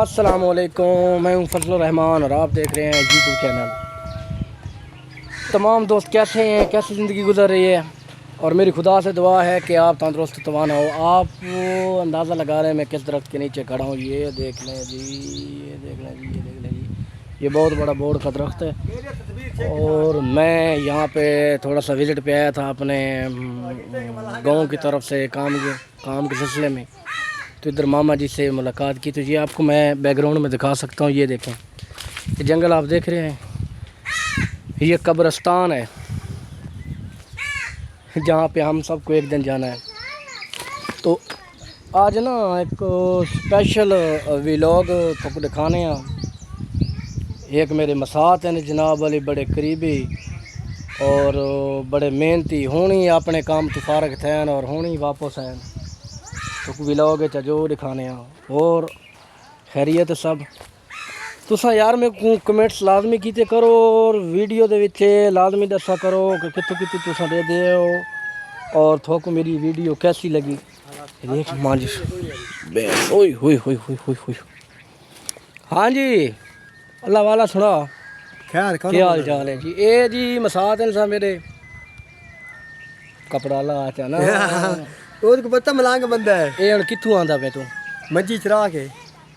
السلام علیکم، میں ہوں فضل الرحمان اور آپ دیکھ رہے ہیں یوٹیوب چینل۔ تمام دوست کیسے ہیں، کیسی زندگی گزر رہی ہے؟ اور میری خدا سے دعا ہے کہ آپ تندرست توانا ہو۔ آپ اندازہ لگا رہے ہیں میں کس درخت کے نیچے کھڑا ہوں۔ یہ دیکھ لیں جی، یہ دیکھ لیں جی، یہ دیکھ لیں جی، یہ بہت بڑا بورڈ کا درخت ہے۔ اور میں یہاں پہ تھوڑا سا وزٹ پہ آیا تھا اپنے گاؤں کی طرف سے کام کے سلسلے میں، تو ادھر ماما جی سے ملاقات کی۔ تو یہ آپ کو میں بیک گراؤنڈ میں دکھا سکتا ہوں۔ یہ دیکھیں، یہ جنگل آپ دیکھ رہے ہیں، یہ قبرستان ہے جہاں پہ ہم سب کو ایک دن جانا ہے۔ تو آج نا ایک اسپیشل ویلاگ کو دکھانے ہیں۔ ایک میرے مسات ہیں جناب علی، بڑے قریبی اور بڑے محنتی، ہونی اپنے کام تو فارغ تھے اور ہونی واپس ہیں۔ تو ویلاگ جو دکھانے ہیں اور خیریت سب تساں یار میں کو کمنٹس لازمی کیتے کرو اور ویڈیو دے وچ لازمی دسا کرو کہ کتوں تساں دے دیو اور تھوک میری ویڈیو کیسی لگی۔ دیکھ مانجی اوئے ہوئے ہوئے ہوئے ہوئے ہوئے، ہاں جی اللہ والا سنا، خیر کیا حال چال ہے جی؟ اے جی مسات ہیں میرے، کپڑا لا چانا وہ کو پتہ ملانگ بندہ ہے۔ اے ہن کتھوں آندا پے تو؟ منجی چرا کے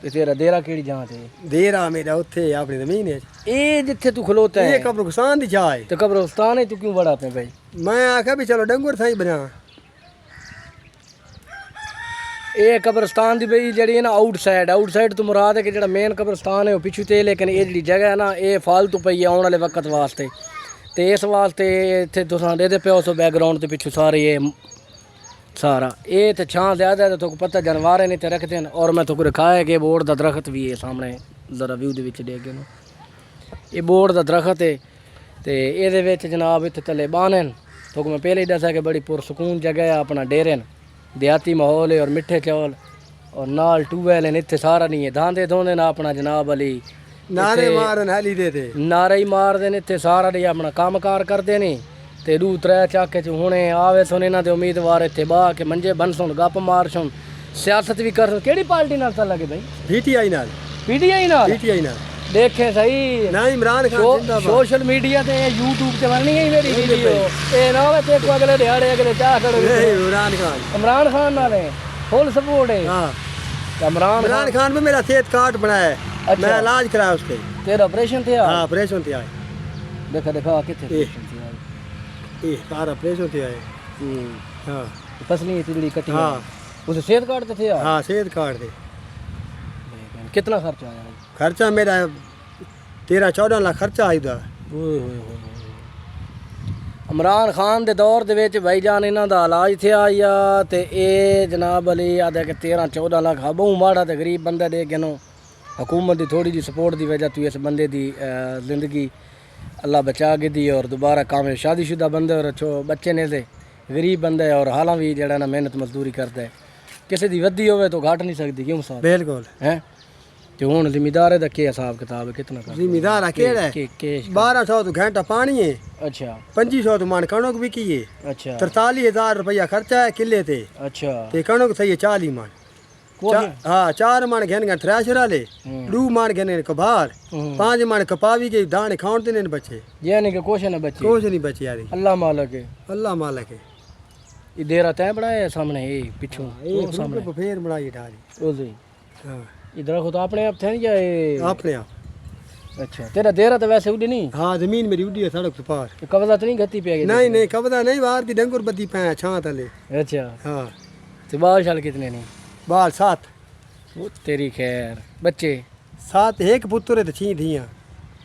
تے تیرا دیرا کیڑی جگہ تے؟ دیرا میرا اوتھے اپنی زمین ہے۔ اے جتھے تو کھلوتا ہے یہ قبرستان دی جائے تے قبرستان ہے، تو کیوں بڑا پے بھائی؟ میں آکھا بھی چلو ڈنگر تھائی بنا۔ اے قبرستان دی بھئی جڑی ہے نا آؤٹ سائڈ تو مراد ہے کہ جڑا مین قبرستان ہے وہ پیچھے تے، لیکن اے جڑی جگہ ہے نا اے فالتو پئی ہے آਉਣ والے وقت واسطے۔ تے اس واسطے ایتھے تساں دے دے پیو سو بیک گراؤنڈ تے پیچھے سارے یہ سارا اے تے چھاں زیادہ ہے تو پتہ جانور نہیں تے رکھتے ہیں۔ اور میں تو دکھایا کہ بورڈ دا درخت بھی ہے سامنے، ذرا ویو دے وچ دیکھ گئے یہ بورڈ دا درخت ہے تے اے دے وچ جناب اتنے تلے بان ہیں۔ تو میں پہلے ہی دسا کہ بڑی پرسکون جگہ ہے، اپنا ڈیرے دیہاتی ماحول ہے اور میٹھے چول اور نال ٹوبیل ہیں، اتنے سارا نہیں ہے دھاندے دھوندے نا اپنا جناب علی نعرے مارن حالی دے تے نعرے ہی مار دے اتنے سارا نہیں اپنا کام کار کرتے نہیں تے دو ترے چاکے چ ہونے آوے سن انہاں دے امیدوار اتنے باہ کے منجے بن سن، گپ مار سن، سیاست بھی کر سن۔ کیڑی پارٹی نال چل لگے بھائی؟ پی ٹی آئی نال، پی ٹی آئی نال؟ پی ٹی آئی نال دیکھیں صحیح نا عمران خان زندہ باد۔ سوشل میڈیا تے یوٹیوب تے بننی ہے میری ویڈیو، اے نہ ہوے تے کو اگلے دیہاڑے اگلے چاہ کھڑو عمران خان، عمران خان نال ہے فل سپورٹ ہے۔ ہاں عمران خان میں میرا صحت کارڈ بنایا ہے، میں علاج کرایا اس کے۔ تیرا آپریشن تھیا؟ ہاں آپریشن تھیا ہے۔ دیکھا دیکھا کتنے آپریشن تھیا؟ یہ سارا آپریشن تھیا ہے۔ ہاں پسلی تیڑی کٹی؟ ہاں اسے صحت کارڈ تے تھیا؟ ہاں صحت کارڈ دے۔ کتنا خرچہ آیا؟ خرچہ میرا 13-14 لاکھ خرچہ آئی دا۔ عمران خان دے دور دے وچ بھائی جان انہاں دا علاج تھیا یا تے اے جناب علی آدھے کہ 13-14 لاکھ بہوں ماڑا تے غریب بندہ دے گنو حکومت دی تھوڑی جی سپورٹ دی وجہ تو اس بندے دی زندگی اللہ بچا کے دی اور دوبارہ کام شادی شدہ بندے اور بچے نے سے غریب بندہ ہے اور حالاں بھی جڑا نا محنت مزدوری کرتا ہے، کسی دی ودی ہوئے تو گھٹ نہیں سکتی کیوں صاحب؟ بالکل ہیں تے ہن ذمہ دا کیا حساب کتاب ہے کتنا کر ذمہ ہے کیڑا ہے؟ 1200 تو گھنٹہ پانی ہے، اچھا 2500 تو من کنک وکی ہے، اچھا 43,000 روپیہ خرچہ ہے کلے تے اچھا تے کنک تھی 40 من۔ ہاں 4 من گھن گن تھریشر والے، 2 من گھن کبھار، 5 من کپاوی کے دانے کھاؤن تے نہیں بچے، یعنی کہ کوشش نہ بچی، کچھ نہیں بچے یار۔ اللہ مالک ہے، اللہ مالک ہے۔ یہ دیرا تے بنایا ہے سامنے یہ پیچھوں یہ سامنے پھیر بنائی ڈھاری۔ اوزی ہاں ادھر خود اپنے آپ تھے یا اپنے آپ۔ اچھا تیرا دیرا تو ویسے اڈی نہیں؟ ہاں زمین میری اڈی ہے سڑک تو پار۔ قبضہ تو نہیں گھتی پہ گئی؟ نہیں قبضہ نہیں، باہر دی ڈنگر بدی پہ چھاں تلے۔ اچھا ہاں تو بال شال کتنے نہیں؟ بال 7۔ وہ تیری خیر، بچے 7 ایک پتر ہے تو 6 دھیاں۔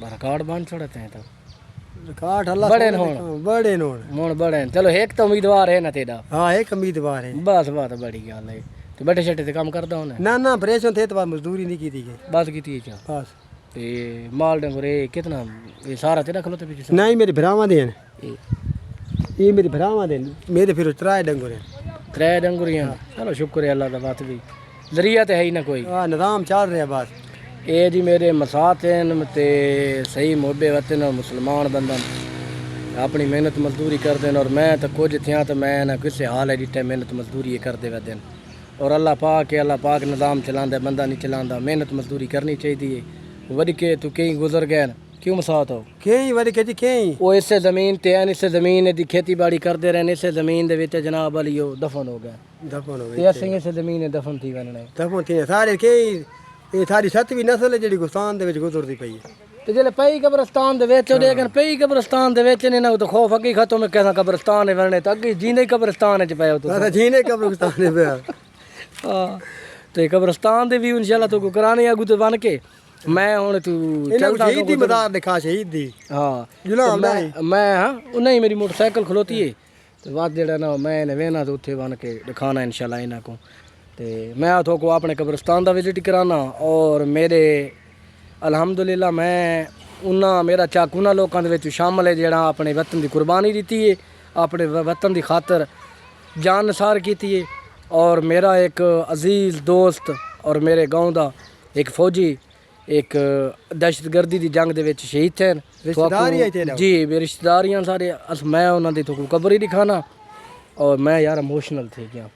ریکارڈ بان چھوڑتے ہیں تو کاٹ اللہ بڑے بڑے نون مون بڑے چلو ایک تو امیدوار ہے نا تیرا؟ ہاں ایک امیدوار ہے۔ بس بات بڑی گل ہے، تو بیٹے شٹے تے کام کردا ہونا؟ نہ آپریشن تھے تو بعد مزدوری نہیں کی تھی گئی بس کیتی ہے بس۔ تے مال ڈنگر کتنا یہ سارا تیرا کھلوتے پیچھے؟ نہیں میرے بھراواں دے ہیں، یہ میرے بھراواں دے میرے پھر 3 ڈنگر ہیں۔ 3 ڈنگریاں؟ چلو شکر ہے اللہ دا، بات بھی ذریعہ تے ہے ہی نہ کوئی۔ ہاں نظام چل رہا بس۔ اے جی میرے مسات ہیں تے صحیح محبے وطن اور مسلمان بندہ اپنی محنت مزدوری کرتے ہیں، اور میں تو کچھ تھیا تو میں نہ کسی حال ہے جتنے محنت مزدوری کرتے وے دن اور اللہ پاک نظام چلانا بندہ نہیں چلانا. محنت مزدوری کرنی چاہیے. وڈ کے تو کئی گزر گئے کیوں مساط ہو کہیں وڈ کے جی کہیں وہ اسے زمین تے ہیں اسے زمین دی کھیتی باڑی کرتے رہنے اسے زمین دے وچ جناب علی دفن ہو گئے. دفن ہو تے گئی اسے اسے زمین دفن تھی وننے دفن تھی سارے کہیں یہ ساری 7ویں نسل ہے جڑی گستان دے وچ گزرتی پئی ہے. تے جلے پئی قبرستان دے وچ لیکن پئی قبرستان دے وچ نے تو خوف اگی ختم کیسا قبرستان ورنے تے اگی جیندے قبرستان وچ پئے تو سارا جینے قبرستان ہے پیا. ہاں تے قبرستان دے بھی انشاءاللہ تو کو کرانے اگو تے بن کے میں ہن تو انہاں شہید دی مدار دکھا شہید دی ہاں غلام میں ہاں انہیں میری موٹر سائیکل کھلوتی ہے تو بعد جڑا نا میں نے وینا تو اتنے بن کے دکھانا انشاءاللہ انہاں کو. تے میں تو کو اپنے قبرستان دا وزٹ کرانا اور میرے الحمدللہ میں انہاں میرا چاکونا لوکاں دے وچ شامل ہے جڑا اپنے وطن دی قربانی دیتی ہے اپنے وطن دی خاطر جان نثار کیتی ہے. اور میرا ایک عزیز دوست اور میرے گاؤں دا ایک فوجی ایک دہشت گردی دی جنگ دے وچ شہید تھے. رشتہ دار ہی تھے جی میرے رشتہ داریاں سارے میں انہاں دی تو قبر ہی دکھانا اور میں یار ایموشنل تھے گیا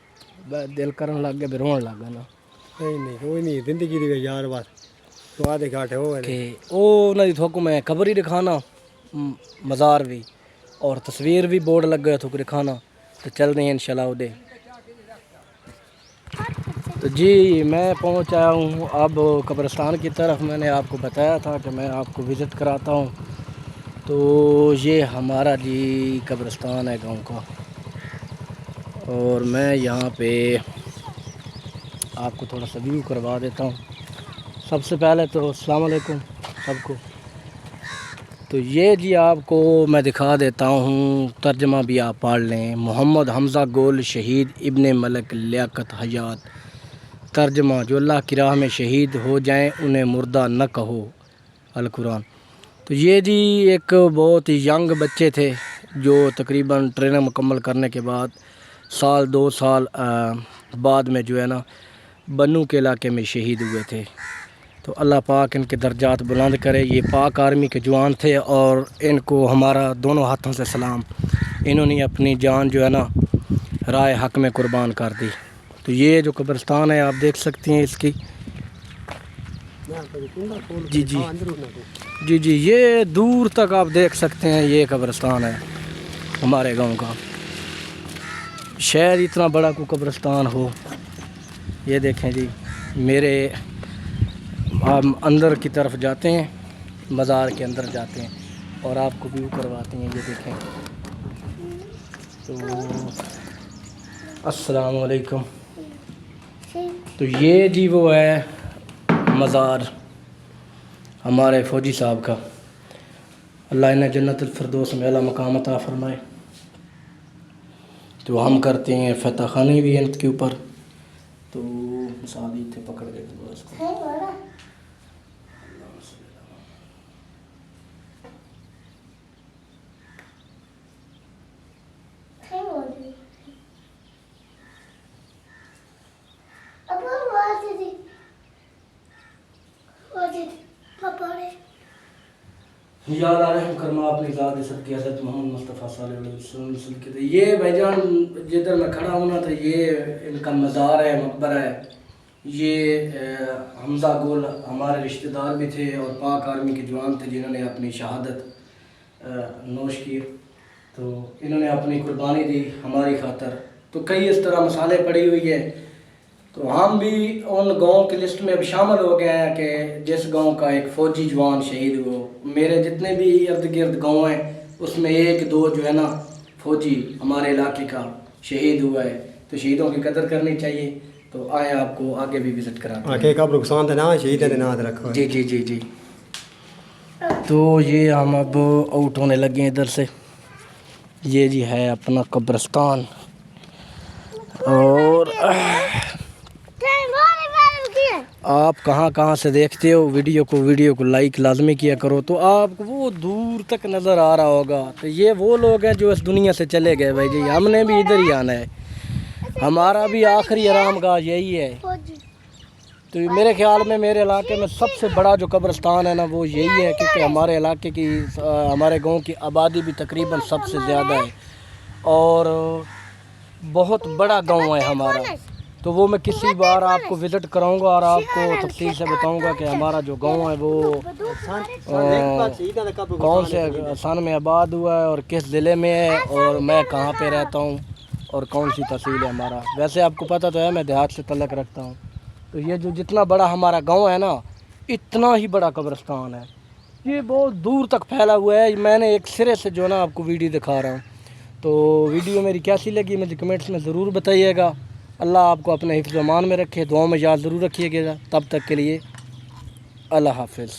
دل کرن لگ گیا رون لگ گیا نا. نہیں کوئی نہیں زندگی دی یار بس تو آدھے گھاٹے ہو کہ او انہاں دی تھوک میں قبر ہی دکھانا مزار بھی اور تصویر بھی بورڈ لگ گیا تھوک دکھانا تو چل رہے ہیں انشاءاللہ اودے. تو جی میں پہنچ آیا ہوں اب قبرستان کی طرف. میں نے آپ کو بتایا تھا کہ میں آپ کو وزٹ کراتا ہوں. تو یہ ہمارا جی قبرستان ہے گاؤں کا اور میں یہاں پہ آپ کو تھوڑا سا ویو کروا دیتا ہوں. سب سے پہلے تو السلام علیکم سب کو. تو یہ جی آپ کو میں دکھا دیتا ہوں ترجمہ بھی آپ پڑھ لیں. محمد حمزہ گول شہید ابن ملک لیاقت حیات. ترجمہ جو اللہ کی راہ میں شہید ہو جائیں انہیں مردہ نہ کہو. القرآن. تو یہ جی ایک بہت ہی ینگ بچے تھے جو تقریباً ٹریننگ مکمل کرنے کے بعد سال 2 سال بعد میں جو ہے نا بنو کے علاقے میں شہید ہوئے تھے. تو اللہ پاک ان کے درجات بلند کرے. یہ پاک آرمی کے جوان تھے اور ان کو ہمارا دونوں ہاتھوں سے سلام. انہوں نے اپنی جان جو ہے نا رائے حق میں قربان کر دی. تو یہ جو قبرستان ہے آپ دیکھ سکتے ہیں اس کی جی جی جی جی یہ دور تک آپ دیکھ سکتے ہیں یہ قبرستان ہے ہمارے گاؤں کا. شاید اتنا بڑا کوئی قبرستان ہو. یہ دیکھیں جی میرے ہم اندر کی طرف جاتے ہیں مزار کے اندر جاتے ہیں اور آپ کو ویو کرواتے ہیں. یہ دیکھیں تو السلام علیکم. تو یہ جی وہ ہے مزار ہمارے فوجی صاحب کا. اللہ انہیں جنت الفردوس میں اعلیٰ مقام عطا فرمائے. تو ہم کرتے ہیں فتح خانی بھی ان کے اوپر. تو مثالی تھے پکڑ کے اس کو یا اللہ رحم کرما اپنی ذات صدقے حضرت محمد مصطفیٰ صلی اللہ علیہ وسلم کے. یہ بھائی جان جدھر میں کھڑا ہوں نا تو یہ ان کا مزار ہے مقبرہ ہے. یہ حمزہ گول ہمارے رشتہ دار بھی تھے اور پاک آرمی کے جوان تھے جنہوں نے اپنی شہادت نوش کی. تو انہوں نے اپنی قربانی دی ہماری خاطر. تو کئی اس طرح مثالیں پڑی ہوئی ہیں. تو ہم بھی ان گاؤں کی لسٹ میں اب شامل ہو گئے ہیں کہ جس گاؤں کا ایک فوجی جوان شہید ہو. میرے جتنے بھی ارد گرد گاؤں ہیں اس میں 1-2 جو ہے نا فوجی ہمارے علاقے کا شہید ہوا ہے. تو شہیدوں کی قدر کرنی چاہیے. تو آئیں آپ کو آگے بھی وزٹ کراتے ہیں. آگے قبر گستان دے نام شہید دے نام رکھو. جی جی جی جی. تو یہ ہم اب آؤٹ ہونے لگے ہیں ادھر سے. یہ جی ہے اپنا قبرستان. اور آپ کہاں سے دیکھتے ہو ویڈیو کو لائک لازمی کیا کرو. تو آپ کو وہ دور تک نظر آ رہا ہوگا. تو یہ وہ لوگ ہیں جو اس دنیا سے چلے گئے بھائی جی. ہم نے بھی ادھر ہی آنا ہے. ہمارا بھی آخری آرام گاہ یہی ہے. تو میرے خیال میں میرے علاقے میں سب سے بڑا جو قبرستان ہے نا وہ یہی ہے کیونکہ ہمارے علاقے کی ہمارے گاؤں کی آبادی بھی تقریباً سب سے زیادہ ہے اور بہت بڑا گاؤں ہے ہمارا. تو وہ میں کسی بار آپ کو وزٹ کراؤں گا اور آپ کو تفصیل سے بتاؤں گا کہ ہمارا جو گاؤں ہے وہ کون سے سن میں آباد ہوا ہے اور کس ضلع میں ہے اور میں کہاں پہ رہتا ہوں اور کون سی تحصیل ہے ہمارا. ویسے آپ کو پتہ تو ہے میں دیہات سے تعلق رکھتا ہوں. تو یہ جو جتنا بڑا ہمارا گاؤں ہے نا اتنا ہی بڑا قبرستان ہے. یہ بہت دور تک پھیلا ہوا ہے. میں نے ایک سرے سے جو ہے نا آپ کو ویڈیو دکھا رہا ہوں. تو ویڈیو میری کیسی لگی مجھے کمنٹس میں ضرور بتائیے گا. اللہ آپ کو اپنے حفظ و امان میں رکھے. دعاؤں میں یاد ضرور رکھیے گا. تب تک کے لیے اللہ حافظ.